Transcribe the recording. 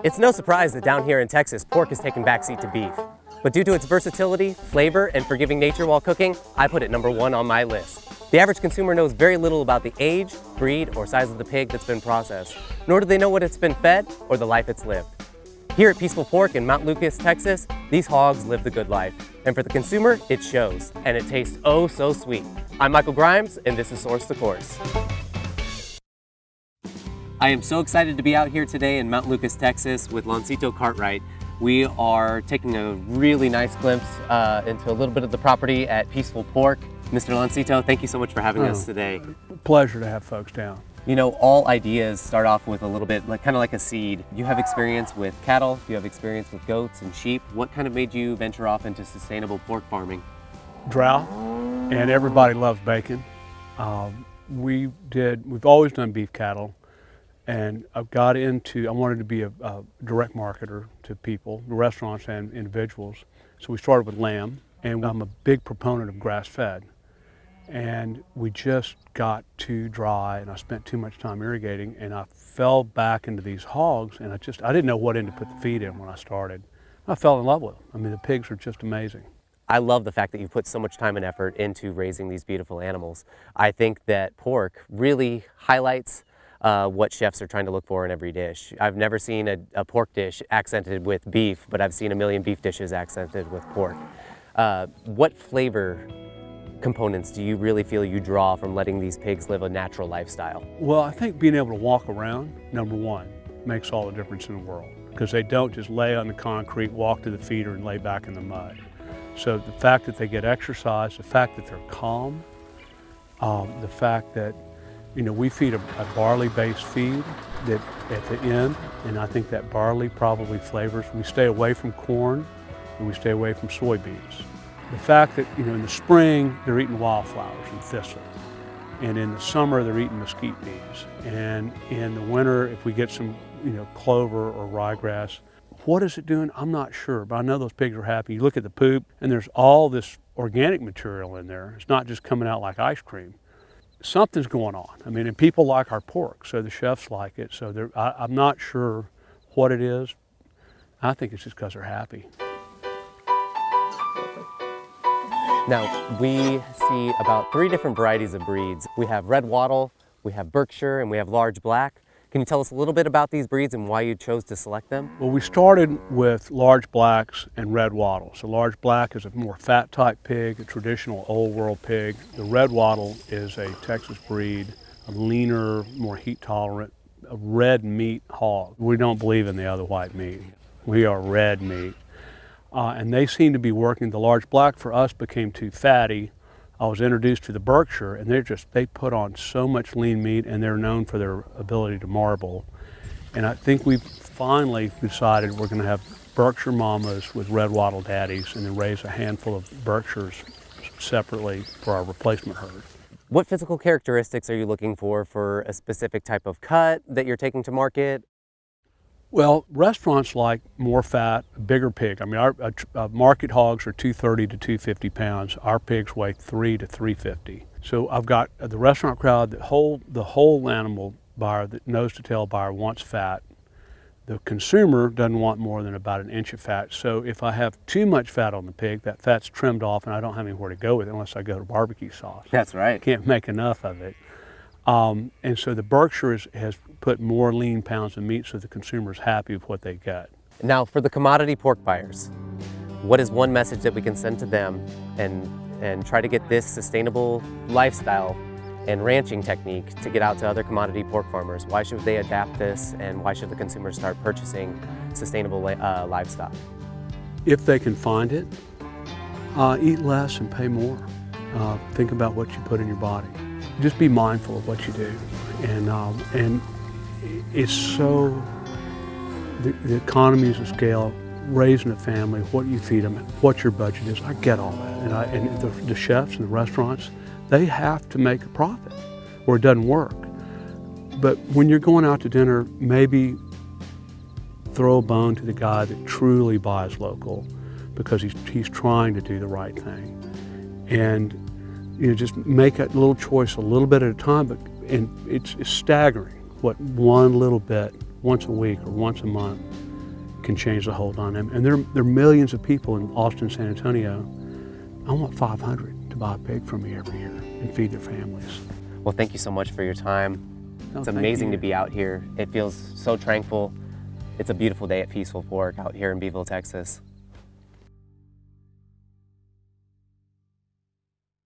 It's no surprise that down here in Texas, pork has taken backseat to beef. But due to its versatility, flavor, and forgiving nature while cooking, I put it #1 on my list. The average consumer knows very little about the age, breed, or size of the pig that's been processed, nor do they know what it's been fed or the life it's lived. Here at Peaceful Pork in Mount Lucas, Texas, these hogs live the good life. And for the consumer, it shows, and it tastes oh so sweet. I'm Michael Grimes, and this is Source to Course. I am so excited to be out here today in Mount Lucas, Texas with Loncito Cartwright. We are taking a really nice glimpse into a little bit of the property at Peaceful Pork. Mr. Loncito, thank you so much for having us today. Pleasure to have folks down. You know, all ideas start off with a little bit, kind of like a seed. You have experience with cattle, you have experience with goats and sheep. What kind of made you venture off into sustainable pork farming? Drought, and everybody loves bacon. We've always done beef cattle, and I wanted to be a direct marketer to people, restaurants and individuals. So we started with lamb, and I'm a big proponent of grass-fed. And we just got too dry, and I spent too much time irrigating, and I fell back into these hogs, and I didn't know what end to put the feed in when I started. I fell in love with them. I mean, the pigs are just amazing. I love the fact that you put so much time and effort into raising these beautiful animals. I think that pork really highlights what chefs are trying to look for in every dish. I've never seen a pork dish accented with beef, but I've seen a million beef dishes accented with pork. What flavor components do you really feel you draw from letting these pigs live a natural lifestyle? Well, I think being able to walk around, #1, makes all the difference in the world, because they don't just lay on the concrete, walk to the feeder, and lay back in the mud. So the fact that they get exercise, the fact that they're calm, the fact that, you know, we feed a barley-based feed that at the end, and I think that barley probably flavors. We stay away from corn, and we stay away from soybeans. The fact that, you know, in the spring, they're eating wildflowers and thistle. And in the summer, they're eating mesquite beans. And in the winter, if we get some, you know, clover or ryegrass, what is it doing? I'm not sure, but I know those pigs are happy. You look at the poop, and there's all this organic material in there. It's not just coming out like ice cream. Something's going on. I mean, and people like our pork, so the chefs like it. So I'm not sure what it is. I think it's just because they're happy. Now, we see about 3 different varieties of breeds. We have red wattle, we have Berkshire, and we have large black. Can you tell us a little bit about these breeds and why you chose to select them? Well, we started with large blacks and red wattle. So large black is a more fat type pig, a traditional old world pig. The red wattle is a Texas breed, a leaner, more heat tolerant, a red meat hog. We don't believe in the other white meat. We are red meat. And they seem to be working. The large black for us became too fatty. I was introduced to the Berkshire, and they put on so much lean meat, and they're known for their ability to marble. And I think we've finally decided we're going to have Berkshire mamas with red wattle daddies, and then raise a handful of Berkshires separately for our replacement herd. What physical characteristics are you looking for a specific type of cut that you're taking to market? Well, restaurants like more fat, a bigger pig. I mean, our market hogs are 230 to 250 pounds. Our pigs weigh 3 to 350. So I've got the restaurant crowd, the whole animal buyer, the nose to tail buyer wants fat. The consumer doesn't want more than about 1 inch of fat. So if I have too much fat on the pig, that fat's trimmed off, and I don't have anywhere to go with it unless I go to barbecue sauce. That's right. Can't make enough of it. And so the Berkshire has put more lean pounds of meat, so the consumer's happy with what they get. Now, for the commodity pork buyers, what is one message that we can send to them and try to get this sustainable lifestyle and ranching technique to get out to other commodity pork farmers? Why should they adapt this, and why should the consumers start purchasing sustainable livestock? If they can find it, eat less and pay more. Think about what you put in your body. Just be mindful of what you do, and it's so the economies of scale, raising a family, what you feed them, what your budget is. I get all that, and the chefs and the restaurants, they have to make a profit, or it doesn't work. But when you're going out to dinner, maybe throw a bone to the guy that truly buys local, because he's trying to do the right thing, and you know, just make that little choice a little bit at a time, and it's staggering what one little bit once a week or once a month can change the whole dynamic. And there are millions of people in Austin, San Antonio. I want 500 to buy a pig from me every year and feed their families. Well, thank you so much for your time. No, It's thank amazing you. to be out here. It feels so tranquil. It's a beautiful day at Peaceful Pork out here in Beeville, Texas.